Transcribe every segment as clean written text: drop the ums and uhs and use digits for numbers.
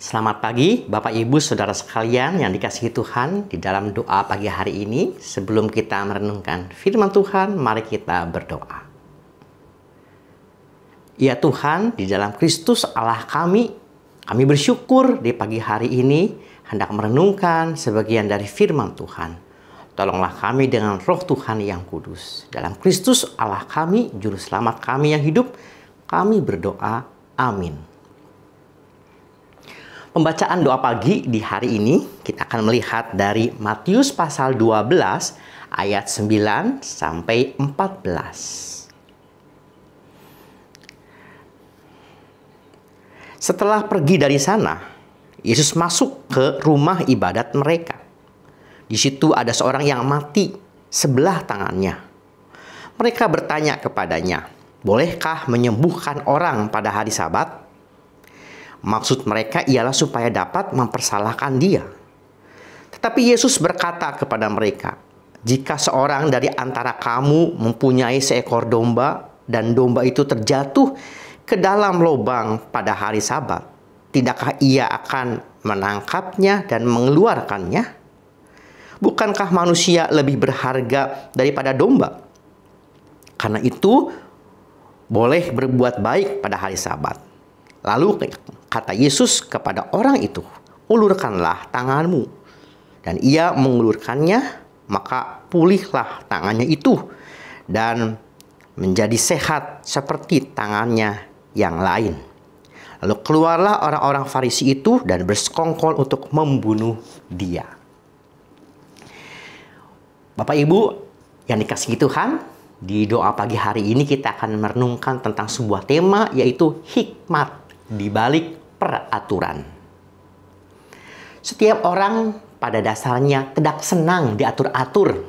Selamat pagi Bapak Ibu Saudara sekalian yang dikasihi Tuhan. Di dalam doa pagi hari ini, sebelum kita merenungkan firman Tuhan, mari kita berdoa. Ya Tuhan, di dalam Kristus Allah kami bersyukur di pagi hari ini hendak merenungkan sebagian dari firman Tuhan. Tolonglah kami dengan roh Tuhan yang kudus. Dalam Kristus Allah kami, Juru Selamat kami yang hidup, kami berdoa. Amin. Pembacaan doa pagi di hari ini kita akan melihat dari Matius pasal 12 ayat 9 sampai 14. Setelah pergi dari sana, Yesus masuk ke rumah ibadat mereka. Di situ ada seorang yang mati sebelah tangannya. Mereka bertanya kepadanya, "Bolehkah menyembuhkan orang pada hari Sabat?" Maksud mereka ialah supaya dapat mempersalahkan dia. Tetapi Yesus berkata kepada mereka, "Jika seorang dari antara kamu mempunyai seekor domba dan domba itu terjatuh ke dalam lubang pada hari Sabat, tidakkah ia akan menangkapnya dan mengeluarkannya? Bukankah manusia lebih berharga daripada domba? Karena itu, boleh berbuat baik pada hari Sabat." Lalu kata Yesus kepada orang itu, "Ulurkanlah tanganmu." Dan ia mengulurkannya, maka pulihlah tangannya itu dan menjadi sehat seperti tangannya yang lain. Lalu keluarlah orang-orang Farisi itu dan bersekongkol untuk membunuh dia. Bapak Ibu yang dikasihi Tuhan, di doa pagi hari ini kita akan merenungkan tentang sebuah tema, yaitu hikmat di balik peraturan. Setiap orang pada dasarnya tidak senang diatur-atur.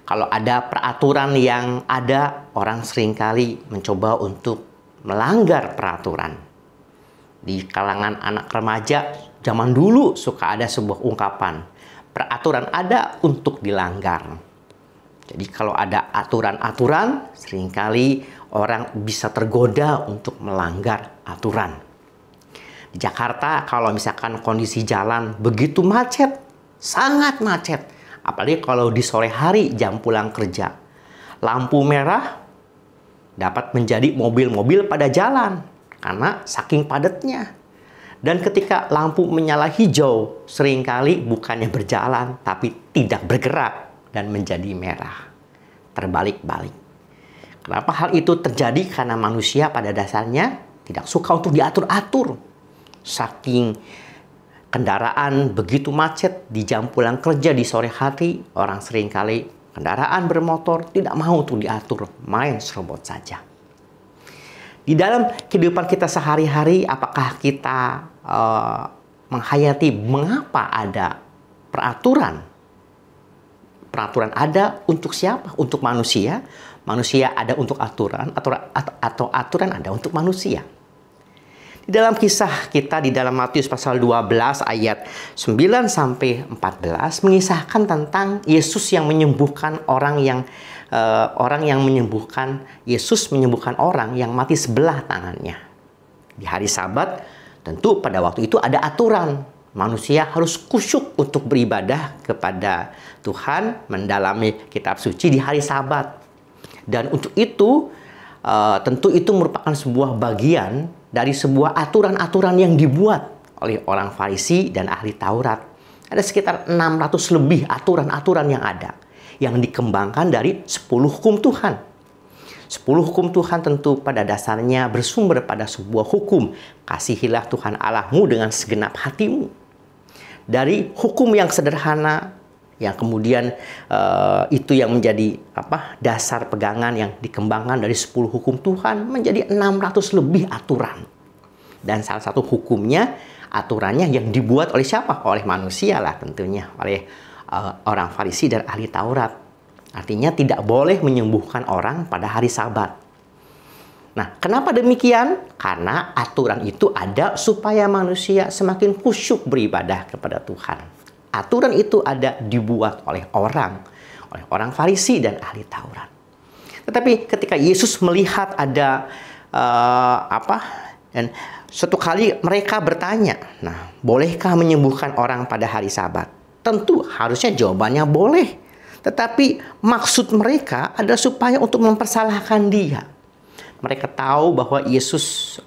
Kalau ada peraturan yang ada, orang seringkali mencoba untuk melanggar peraturan. Di kalangan anak remaja zaman dulu suka ada sebuah ungkapan, peraturan ada untuk dilanggar. Jadi kalau ada aturan-aturan, seringkali orang bisa tergoda untuk melanggar aturan. Di Jakarta, kalau misalkan kondisi jalan begitu macet, sangat macet. Apalagi kalau di sore hari jam pulang kerja. Lampu merah dapat menjadi mobil-mobil pada jalan karena saking padatnya. Dan ketika lampu menyala hijau, seringkali bukannya berjalan, tapi tidak bergerak dan menjadi merah. Terbalik-balik. Kenapa hal itu terjadi? Karena manusia pada dasarnya tidak suka untuk diatur-atur. Saking kendaraan begitu macet di jam pulang kerja di sore hari, orang seringkali kendaraan bermotor tidak mau untuk diatur, main serobot saja. Di dalam kehidupan kita sehari-hari, apakah kita menghayati mengapa ada peraturan? Peraturan ada untuk siapa? Untuk manusia. Manusia ada untuk aturan atau aturan ada untuk manusia. Di dalam kisah kita di dalam Matius pasal 12 ayat 9 sampai 14 mengisahkan tentang Yesus yang menyembuhkan Yesus menyembuhkan orang yang mati sebelah tangannya. Di hari Sabat, tentu pada waktu itu ada aturan. Manusia harus khusyuk untuk beribadah kepada Tuhan, mendalami kitab suci di hari Sabat. Dan untuk itu, tentu itu merupakan sebuah bagian dari sebuah aturan-aturan yang dibuat oleh orang Farisi dan ahli Taurat. Ada sekitar 600 lebih aturan-aturan yang ada, yang dikembangkan dari 10 hukum Tuhan. 10 hukum Tuhan tentu pada dasarnya bersumber pada sebuah hukum. Kasihilah Tuhan Allahmu dengan segenap hatimu. Dari hukum yang sederhana, yang kemudian itu yang menjadi dasar pegangan yang dikembangkan dari 10 hukum Tuhan menjadi 600 lebih aturan. Dan salah satu hukumnya, aturannya yang dibuat oleh siapa? Oleh manusia lah tentunya, oleh orang Farisi dan ahli Taurat. Artinya tidak boleh menyembuhkan orang pada hari Sabat. Nah, kenapa demikian? Karena aturan itu ada supaya manusia semakin khusyuk beribadah kepada Tuhan. Aturan itu ada dibuat oleh orang Farisi dan ahli Taurat. Tetapi ketika Yesus melihat ada Dan suatu kali mereka bertanya, nah, bolehkah menyembuhkan orang pada hari Sabat? Tentu harusnya jawabannya boleh. Tetapi maksud mereka adalah supaya untuk mempersalahkan dia. Mereka tahu bahwa Yesus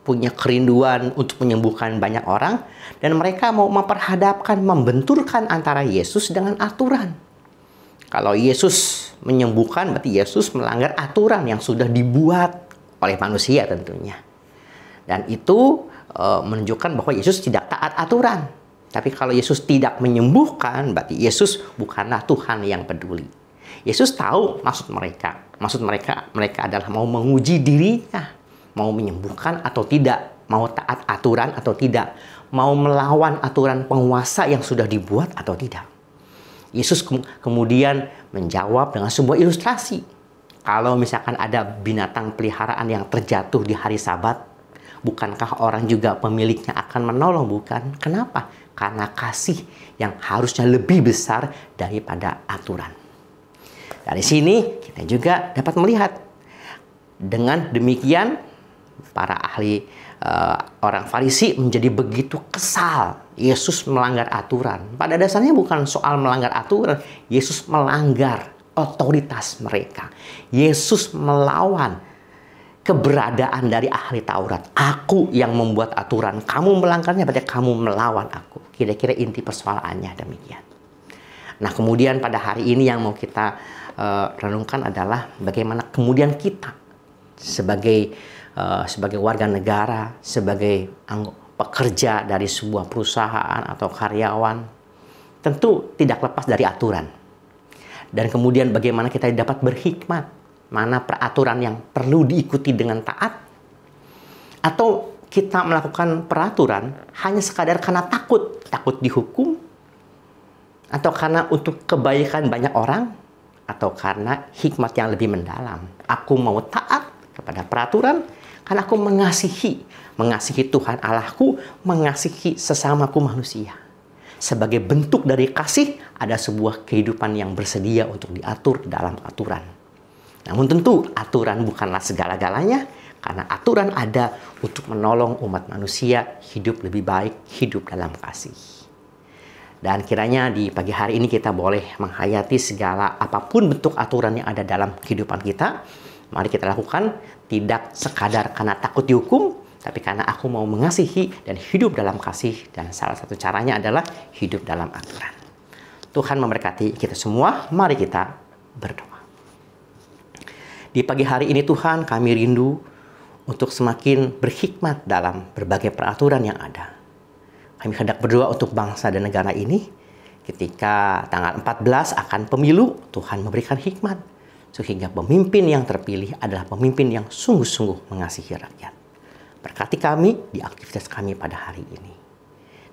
punya kerinduan untuk menyembuhkan banyak orang. Dan mereka mau memperhadapkan, membenturkan antara Yesus dengan aturan. Kalau Yesus menyembuhkan, berarti Yesus melanggar aturan yang sudah dibuat oleh manusia tentunya. Dan itu menunjukkan bahwa Yesus tidak taat aturan. Tapi kalau Yesus tidak menyembuhkan, berarti Yesus bukanlah Tuhan yang peduli. Yesus tahu maksud mereka. Maksud mereka adalah mau menguji dirinya. Mau menyembuhkan atau tidak. Mau taat aturan atau tidak. Mau melawan aturan penguasa yang sudah dibuat atau tidak. Yesus kemudian menjawab dengan sebuah ilustrasi. Kalau misalkan ada binatang peliharaan yang terjatuh di hari Sabat, bukankah orang juga pemiliknya akan menolong? Bukan. Kenapa? Karena kasih yang harusnya lebih besar daripada aturan. Dari sini kita juga dapat melihat. Dengan demikian para ahli orang Farisi menjadi begitu kesal. Yesus melanggar aturan. Pada dasarnya bukan soal melanggar aturan. Yesus melanggar otoritas mereka. Yesus melawan keberadaan dari ahli Taurat. Aku yang membuat aturan. Kamu melanggarnya, berarti kamu melawan aku. Kira-kira inti persoalannya demikian. Nah, kemudian pada hari ini yang mau kita renungkan adalah bagaimana kemudian kita sebagai warga negara, sebagai pekerja dari sebuah perusahaan atau karyawan, tentu tidak lepas dari aturan. Dan kemudian bagaimana kita dapat berhikmat. Mana peraturan yang perlu diikuti dengan taat? Atau kita melakukan peraturan hanya sekadar karena takut dihukum? Atau karena untuk kebaikan banyak orang? Atau karena hikmat yang lebih mendalam? Aku mau taat kepada peraturan karena aku mengasihi Tuhan Allahku, mengasihi sesamaku manusia. Sebagai bentuk dari kasih, ada sebuah kehidupan yang bersedia untuk diatur dalam aturan. Namun tentu aturan bukanlah segala-galanya, karena aturan ada untuk menolong umat manusia hidup lebih baik, hidup dalam kasih. Dan kiranya di pagi hari ini kita boleh menghayati segala apapun bentuk aturan yang ada dalam kehidupan kita. Mari kita lakukan tidak sekadar karena takut dihukum, tapi karena aku mau mengasihi dan hidup dalam kasih. Dan salah satu caranya adalah hidup dalam aturan. Tuhan memberkati kita semua. Mari kita berdoa. Di pagi hari ini Tuhan, kami rindu untuk semakin berhikmat dalam berbagai peraturan yang ada. Kami hendak berdoa untuk bangsa dan negara ini. Ketika tanggal 14 akan pemilu, Tuhan memberikan hikmat. Sehingga pemimpin yang terpilih adalah pemimpin yang sungguh-sungguh mengasihi rakyat. Berkati kami di aktivitas kami pada hari ini.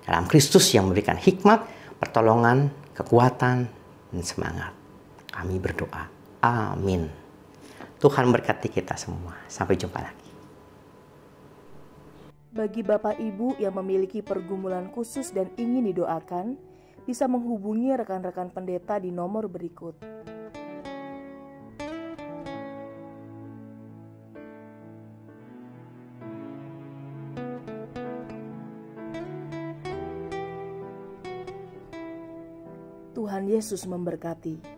Dalam Kristus yang memberikan hikmat, pertolongan, kekuatan, dan semangat. Kami berdoa. Amin. Tuhan berkati kita semua. Sampai jumpa lagi. Bagi Bapak Ibu yang memiliki pergumulan khusus dan ingin didoakan, bisa menghubungi rekan-rekan pendeta di nomor berikut. Tuhan Yesus memberkati.